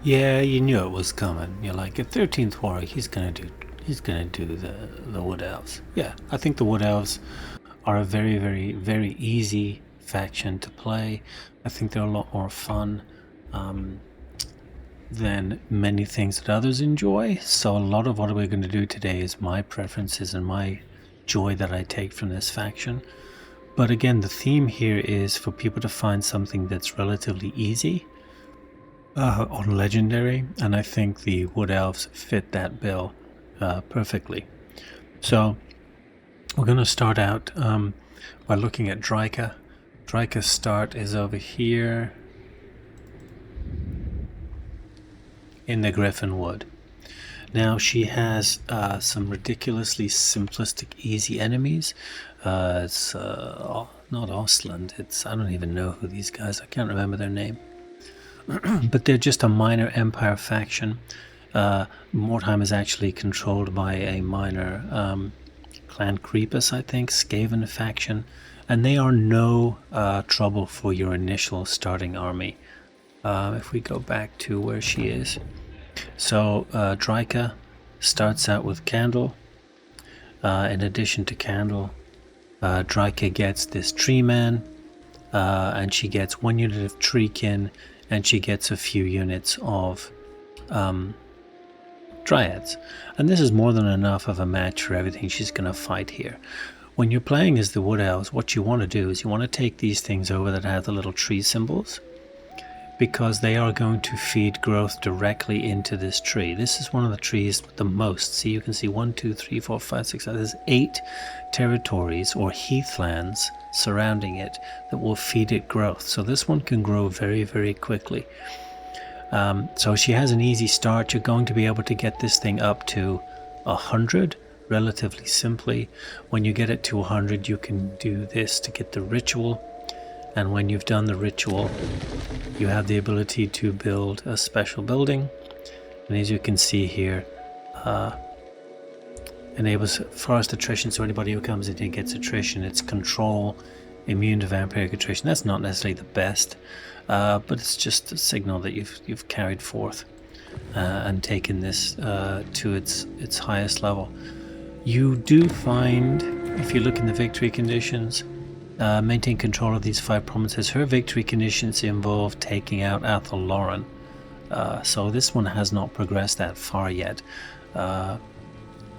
Yeah, you knew it was coming. You're like, a 13th warrior, he's gonna do the wood elves. Yeah, I think the wood elves are a very, very, very easy faction to play. I think they're a lot more fun than many things that others enjoy. So a lot of what we're going to do today is my preferences and my joy that I take from this faction. But again, the theme here is for people to find something that's relatively easy on Legendary, and I think the Wood Elves fit that bill perfectly. So we're going to start out by looking at Drycha. Drycha's start is over here in the Griffin Wood. Now she has some ridiculously simplistic, easy enemies. It's not Ostland. I don't even know who these guys. I can't remember their name. But they're just a minor empire faction. Mordheim is actually controlled by a minor Clan Creepus, I think, Skaven faction, and they are no trouble for your initial starting army. If we go back to where she is. So Drycha starts out with Candle. In addition to Candle, Drycha gets this Tree Man, and she gets 1 unit of Treekin, and she gets a few units of Dryads. And this is more than enough of a match for everything she's going to fight here. When you're playing as the Wood Elves, what you want to do is you want to take these things over that have the little tree symbols, because they are going to feed growth directly into this tree. This is one of the trees with the most. See, you can see 1, 2, 3, 4, 5, 6, 7. There's 8 territories or heathlands surrounding it that will feed it growth. So this one can grow very, very quickly. So she has an easy start. You're going to be able to get this thing up to 100 relatively simply. When you get it to 100, you can do this to get the ritual. And when you've done the ritual, you have the ability to build a special building. And as you can see here, enables forest attrition, so anybody who comes in here gets attrition. It's control, immune to vampiric attrition. That's not necessarily the best, but it's just a signal that you've carried forth and taken this to its highest level. You do find, if you look in the victory conditions, maintain control of these 5 provinces. Her victory conditions involve taking out Athel Lauren. So this one has not progressed that far yet. It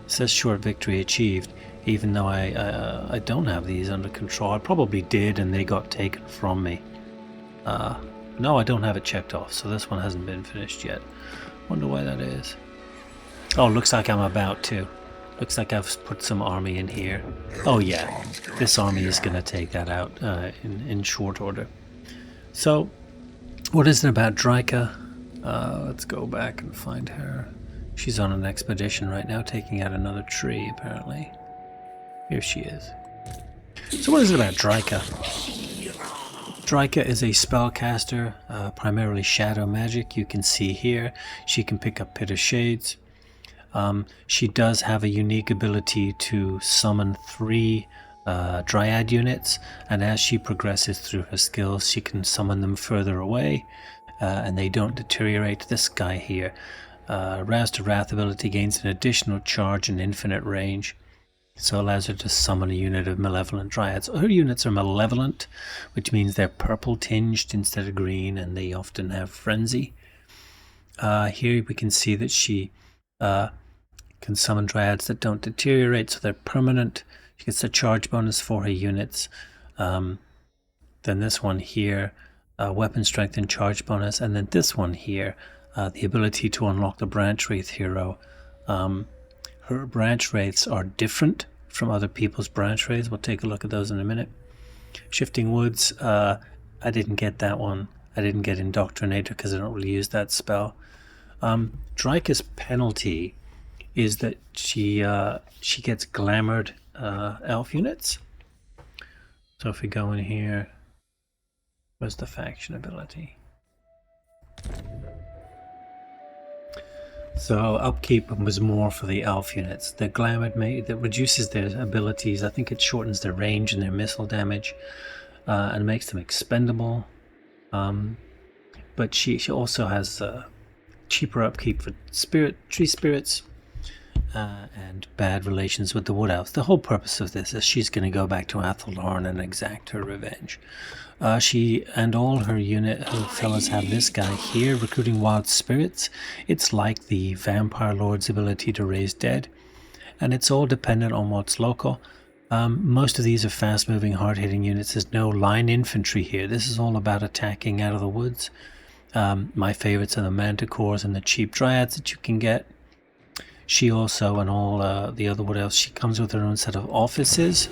says short victory achieved, even though I don't have these under control. I probably did and they got taken from me. No, I don't have it checked off, so this one hasn't been finished yet. Wonder why that is. Oh, looks like I'm about to. Looks like I've put some army in here. Oh yeah, this army is going to take that out in short order. So, what is it about Drycha? Let's go back and find her. She's on an expedition right now, taking out another tree, apparently. Here she is. So what is it about Drycha? Drycha is a spellcaster, primarily shadow magic. You can see here, she can pick up Pit of Shades. She does have a unique ability to summon 3 Dryad units, and as she progresses through her skills, she can summon them further away, and they don't deteriorate. This guy here, Rouse to Wrath ability gains an additional charge and infinite range, so allows her to summon a unit of malevolent Dryads. Her units are malevolent, which means they're purple tinged instead of green, and they often have frenzy. Here we can see that she can summon Dryads that don't deteriorate, so they're permanent. She gets a charge bonus for her units. Then this one here, weapon strength and charge bonus, and then this one here, the ability to unlock the Branch Wraith hero. Her Branch Wraiths are different from other people's Branch Wraiths. We'll take a look at those in a minute. Shifting Woods, I didn't get that one. I didn't get Indoctrinator because I don't really use that spell. Drycha's penalty is that she gets glamored elf units. So if we go in here, where's the faction ability? So upkeep was more for the elf units. The glamored that reduces their abilities. I think it shortens their range and their missile damage, and makes them expendable. But she also has cheaper upkeep for tree spirits, and bad relations with the Wood Elves. The whole purpose of this is she's going to go back to Athelhorn and exact her revenge. She and all her fellows have this guy here, recruiting wild spirits. It's like the Vampire Lord's ability to raise dead, and it's all dependent on what's local. Most of these are fast-moving, hard-hitting units. There's no line infantry here. This is all about attacking out of the woods. My favorites are the Manticores and the cheap Dryads that you can get. She also, and all the other Wood Elves, she comes with her own set of offices.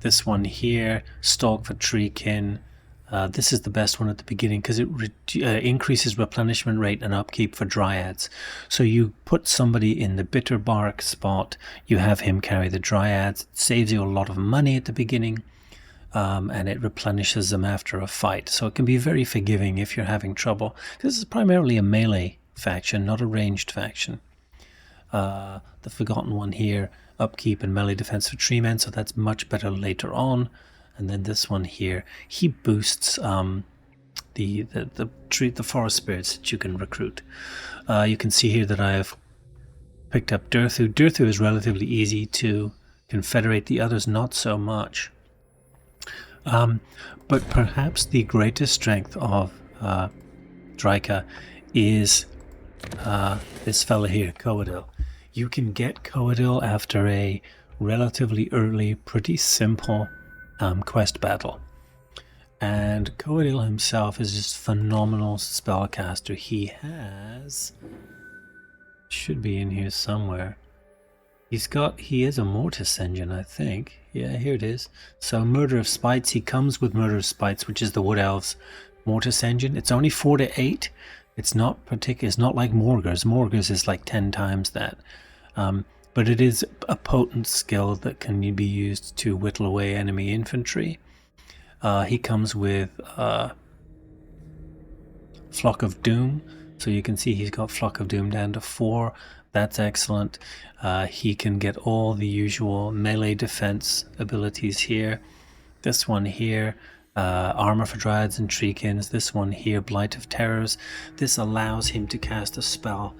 This one here, Stalk for Treekin. This is the best one at the beginning because it increases replenishment rate and upkeep for Dryads. So you put somebody in the bitter bark spot, you have him carry the Dryads. It saves you a lot of money at the beginning, and it replenishes them after a fight. So it can be very forgiving if you're having trouble. This is primarily a melee faction, not a ranged faction. The Forgotten one here, upkeep and melee defense for tree men, so that's much better later on. And then this one here, he boosts the forest spirits that you can recruit. You can see here that I have picked up Durthu. Durthu is relatively easy to confederate, the others not so much. But perhaps the greatest strength of Drycha is this fella here, Coadil. You can get Coadil after a relatively early, pretty simple quest battle. And Coadil himself is just phenomenal spellcaster. He should be in here somewhere. He is a Mortis engine, I think. Yeah, here it is. So Murder of Spites, he comes with Murder of Spites, which is the Wood Elves Mortis engine. It's only 4 to 8. It's not like Morgur's. Morgur's is like 10 times that. But it is a potent skill that can be used to whittle away enemy infantry. He comes with Flock of Doom. So you can see he's got Flock of Doom down to 4. That's excellent. He can get all the usual melee defense abilities here. This one here, Armor for Dryads and Treekins. This one here, Blight of Terrors. This allows him to cast a spell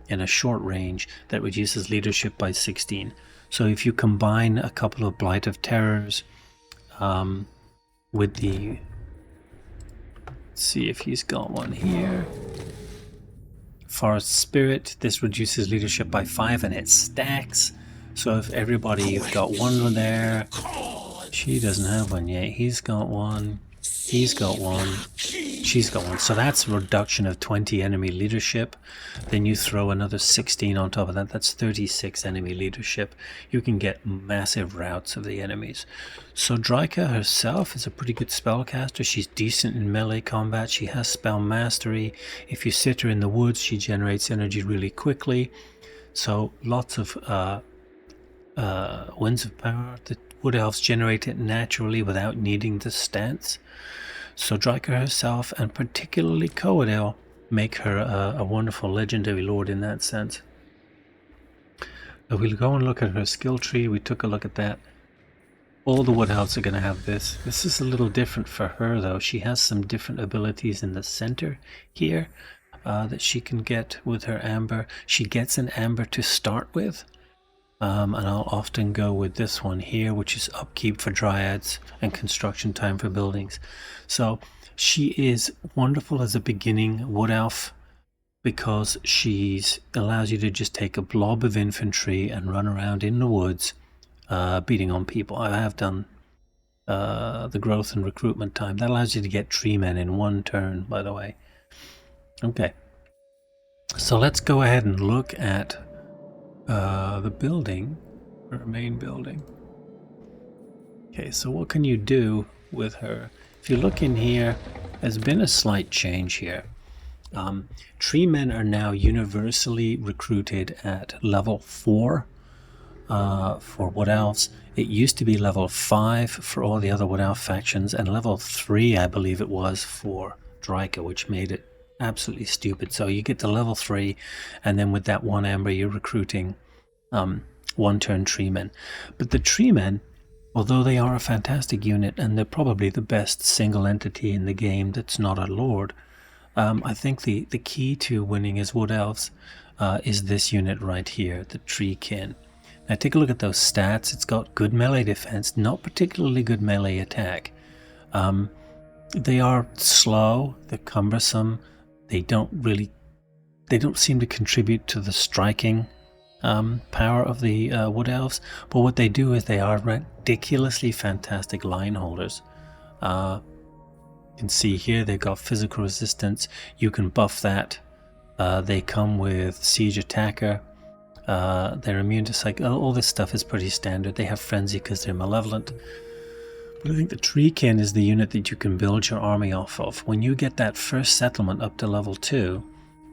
in a short range that reduces leadership by 16. So if you combine a couple of Blight of Terrors with the... Let's see if he's got one here. Forest Spirit, this reduces leadership by 5 and it stacks. So if everybody's got one there, she doesn't have one yet. He's got one, he's got one, she's got one. So that's a reduction of 20 enemy leadership. Then you throw another 16 on top of that. That's 36 enemy leadership. You can get massive routs of the enemies. So Drycha herself is a pretty good spellcaster. She's decent in melee combat. She has spell mastery. If you sit her in the woods, she generates energy really quickly. So lots of winds of power. The Wood Elves generate it naturally without needing the stance. So Drycha herself, and particularly Coadil, make her a wonderful legendary lord in that sense. If we'll go and look at her skill tree, we took a look at that. All the Wood Elves are going to have this. This is a little different for her though. She has some different abilities in the center here that she can get with her amber. She gets an amber to start with. And I'll often go with this one here, which is upkeep for Dryads and construction time for buildings. So she is wonderful as a beginning Wood Elf because she allows you to just take a blob of infantry and run around in the woods beating on people. I have done the growth and recruitment time. That allows you to get tree men in one turn, by the way. Okay, so let's go ahead and look at the building, her main building. Okay, so what can you do with her? If you look in here, there's been a slight change here. Tree men are now universally recruited at level 4 for Wood Elves. It used to be level 5 for all the other Wood Elf factions, and level 3 I believe it was for Drycha, which made it absolutely stupid. So you get to level 3, and then with that 1 amber you're recruiting 1 turn tree men. But the tree men, although they are a fantastic unit and they're probably the best single entity in the game that's not a lord, I think the key to winning as Wood Elves is this unit right here, the Treekin. Now take a look at those stats. It's got good melee defense, not particularly good melee attack. They are slow, they're cumbersome, they don't seem to contribute to the striking power of the Wood Elves, but what they do is they are ridiculously fantastic line holders. You can see here they've got physical resistance, you can buff that. They come with Siege Attacker, they're immune to psych. All this stuff is pretty standard. They have Frenzy because they're malevolent. But I think the Treekin is the unit that you can build your army off of. When you get that first settlement up to level 2,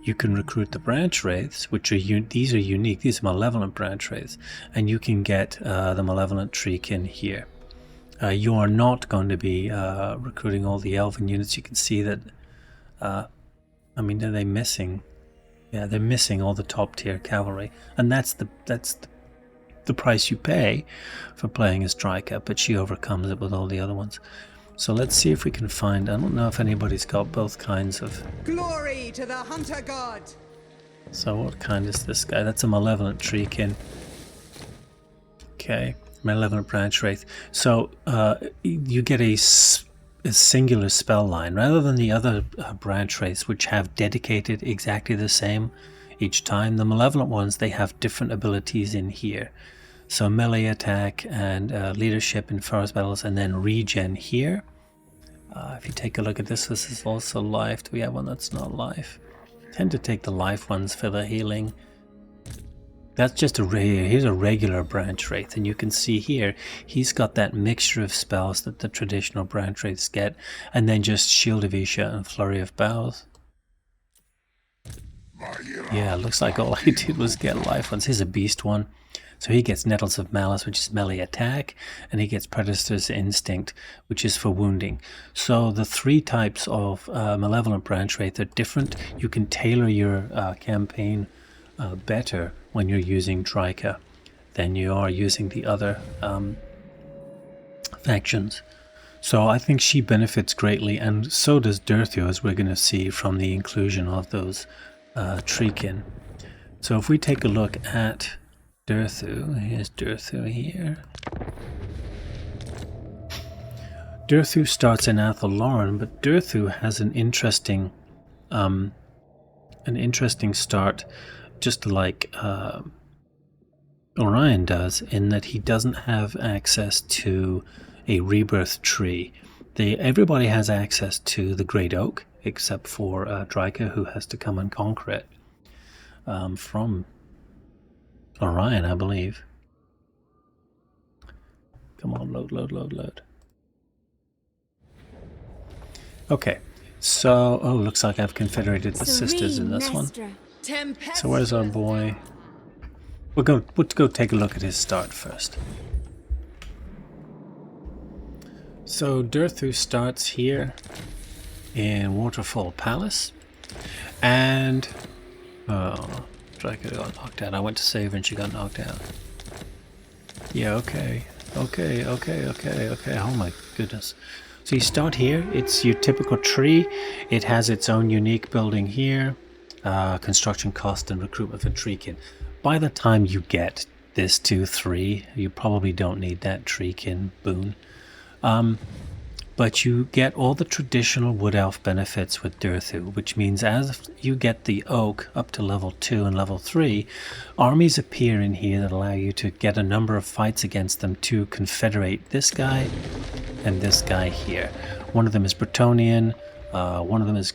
you can recruit the Branch Wraiths, which are these are unique. These are malevolent Branch Wraiths, and you can get the malevolent Treekin here. You are not going to be recruiting all the Elven units. You can see that. I mean, are they missing? Yeah, they're missing all the top tier cavalry, and that's the price you pay for playing as Drycha, but she overcomes it with all the other ones. So let's see if we can find, I don't know if anybody's got both kinds of... Glory to the Hunter God! So what kind is this guy? That's a malevolent Treekin. Okay, malevolent Branch Wraith. So you get a singular spell line, rather than the other Branch Wraiths, which have dedicated exactly the same each time. The malevolent ones, they have different abilities in here. So melee attack and leadership in forest battles, and then regen here. If you take a look at this, this is also life. Do we have one that's not life? Tend to take the life ones for the healing. That's just here's a regular Branch Wraith, and you can see here he's got that mixture of spells that the traditional Branch Wraiths get, and then just Shield of Isha and Flurry of Bows. Yeah, looks like all I did was get life ones. Here's a beast one. So he gets Nettles of Malice, which is melee attack, and he gets Predator's Instinct, which is for wounding. So the three types of malevolent Branch Wraith are different. You can tailor your campaign better when you're using Drycha than you are using the other factions. So I think she benefits greatly, and so does Durthu, as we're going to see from the inclusion of those Treekin. So if we take a look at Durthu, here's Durthu here. Durthu starts in Athelloren, but Durthu has an interesting start, just like Orion does, in that he doesn't have access to a rebirth tree. Everybody has access to the Great Oak, except for Drycha, who has to come and conquer it from Orion, I believe. Come on, load. Okay, so, looks like I've confederated the sisters in this one. So where's our boy? Let's go take a look at his start first. So Durthu starts here in Waterfall Palace, and Drycha got knocked out. I went to save and she got knocked out. Yeah, okay. Oh my goodness. So you start here. It's your typical tree. It has its own unique building here. Construction cost and recruitment for Treekin. By the time you get this to 3, you probably don't need that Treekin boon. But you get all the traditional Wood Elf benefits with Durthu, which means as you get the Oak up to level 2 and level 3, armies appear in here that allow you to get a number of fights against them to confederate this guy and this guy here. One of them is Bretonnian, one of them is...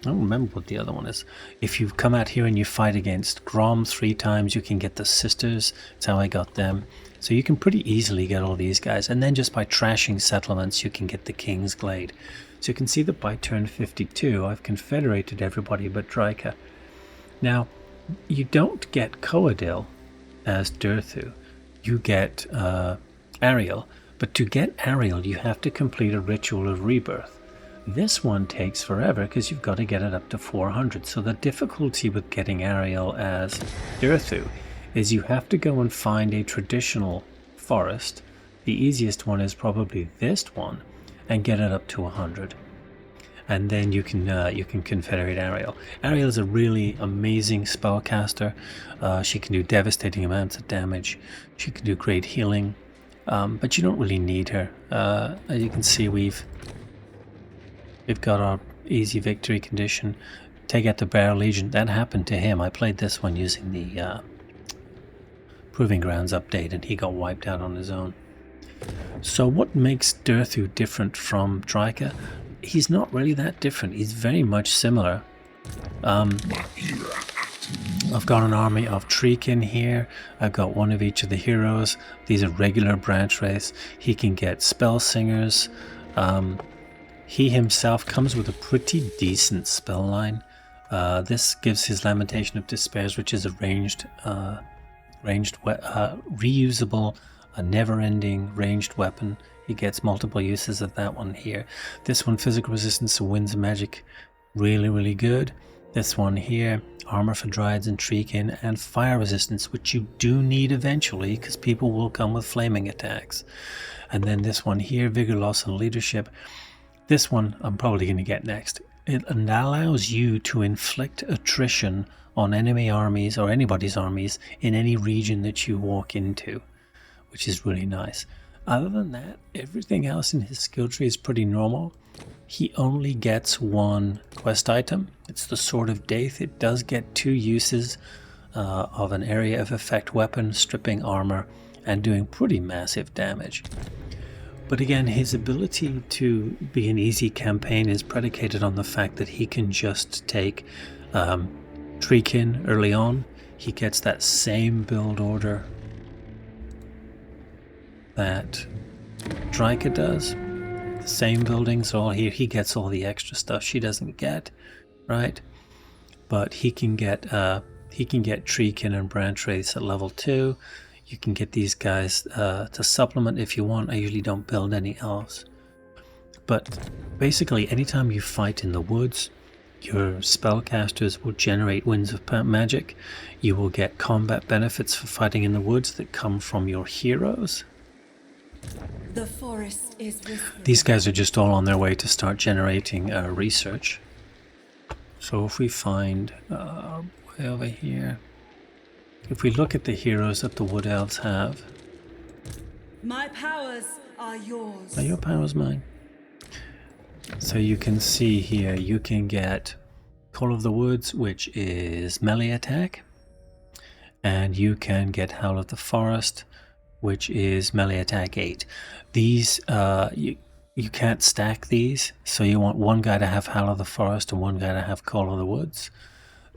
I don't remember what the other one is. If you come out here and you fight against Grom 3 times, you can get the Sisters. That's how I got them. So you can pretty easily get all these guys. And then just by trashing settlements, you can get the King's Glade. So you can see that by turn 52, I've confederated everybody but Drycha. Now, you don't get Coadil as Durthu. You get Ariel. But to get Ariel, you have to complete a Ritual of Rebirth. This one takes forever because you've got to get it up to 400. So the difficulty with getting Ariel as Durthu is you have to go and find a traditional forest. The easiest one is probably this one, and get it up to 100. and then you can confederate Ariel. Ariel is a really amazing spellcaster. She can do devastating amounts of damage. She can do great healing, but you don't really need her. As you can see, we've got our easy victory condition. Take out the Bear Legion. That happened to him. I played this one using the Proving Grounds update, and he got wiped out on his own. So what makes Durthu different from Drycha? He's not really that different. He's very much similar. I've got an army of Treekin here. I've got one of each of the heroes. These are regular branch wraiths. He can get spell singers. He himself comes with a pretty decent spell line. This gives his Lamentation of Despairs, which is a reusable, a never-ending ranged weapon. He gets multiple uses of that one here. This one, physical resistance to winds and magic, really good. This one here, armor for Dryads and Treekin, and fire resistance, which you do need eventually because people will come with flaming attacks. And then this one here, vigor loss and leadership. This one I'm probably going to get next. It allows you to inflict attrition on enemy armies or anybody's armies in any region that you walk into, which is really nice. Other than that, everything else in his skill tree is pretty normal. He only gets one quest item. It's the Sword of Death. It does get 2 uses of an area of effect weapon, stripping armor, and doing pretty massive damage. But again, his ability to be an easy campaign is predicated on the fact that he can just take Treekin early on. He gets that same build order that Drycha does. The same buildings all here. He gets all the extra stuff she doesn't get, right? But he can get Treekin and branch wraiths at level 2. You can get these guys to supplement if you want. I usually don't build any elves. But basically, anytime you fight in the woods, your spellcasters will generate winds of magic. You will get combat benefits for fighting in the woods that come from your heroes. The forest is whispering. These guys are just all on their way to start generating research. So if we find way over here, if we look at the heroes that the Wood Elves have. My powers are yours. Are your powers mine? So you can see here, you can get Call of the Woods, which is melee attack. And you can get Howl of the Forest, which is melee attack 8. These, you can't stack these, so you want one guy to have Howl of the Forest and one guy to have Call of the Woods.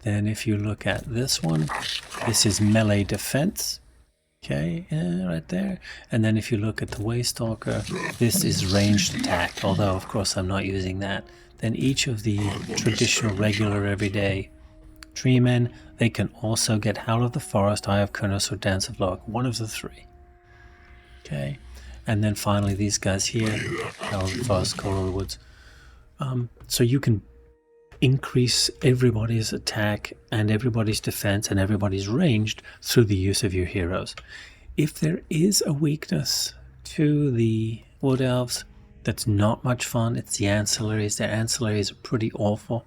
Then if you look at this one, this is melee defense. Okay, right there. And then if you look at the Waystalker, this is ranged attack, although of course I'm not using that. Then each of the traditional, regular, everyday treemen, they can also get Howl of the Forest, Eye of Kurnos, or Dance of Loak, one of the 3. Okay, and then finally these guys here, Howl of the Forest, Call of the Woods. So you can increase everybody's attack and everybody's defense and everybody's ranged through the use of your heroes. If there is a weakness to the Wood Elves that's not much fun, it's the ancillaries. Their ancillaries are pretty awful.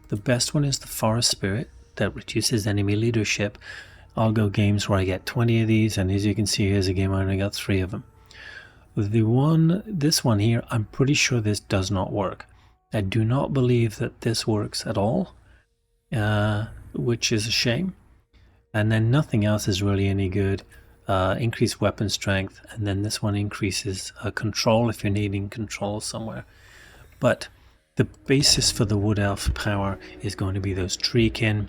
The best one is the Forest Spirit that reduces enemy leadership. I'll go games where I get 20 of these, and as you can see, here's a game where I only got 3 of them. This one here, I'm pretty sure this does not work. I do not believe that this works at all, which is a shame. And then nothing else is really any good. Increased weapon strength, and then this one increases control if you're needing control somewhere. But the basis for the Wood Elf power is going to be those Treekin.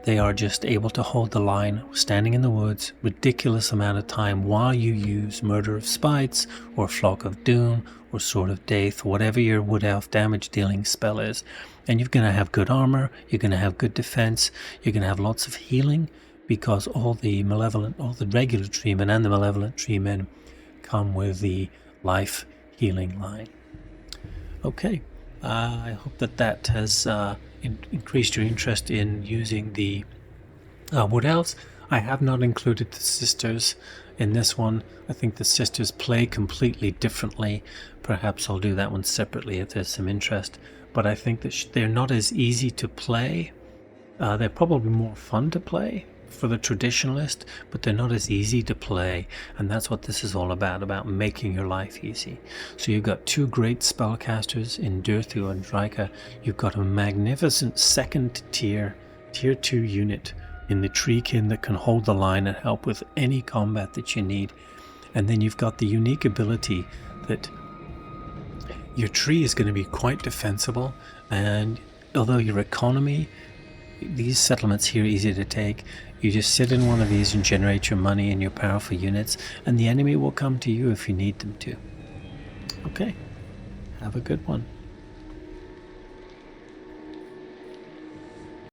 They are just able to hold the line, standing in the woods, ridiculous amount of time while you use Murder of Spites, or Flock of Doom, or Sword of Death, whatever your Wood Elf damage dealing spell is. And you're going to have good armor, you're going to have good defense, you're going to have lots of healing, because all the regular treemen and the malevolent treemen come with the life healing line. Okay, I hope that has increased your interest in using the Wood Elves. I have not included the sisters In this one, I think the sisters play completely differently. Perhaps I'll do that one separately if there's some interest. But I think that they're not as easy to play. They're probably more fun to play for the traditionalist, but they're not as easy to play, and that's what this is all about making your life easy. So you've got two great spellcasters in Durthu and Drycha. You've got a magnificent second tier 2 unit in the Treekin that can hold the line and help with any combat that you need. And then you've got the unique ability that your tree is going to be quite defensible, and although your economy, these settlements here are easy to take, you just sit in one of these and generate your money and your powerful units, and the enemy will come to you if you need them to. Okay, have a good one.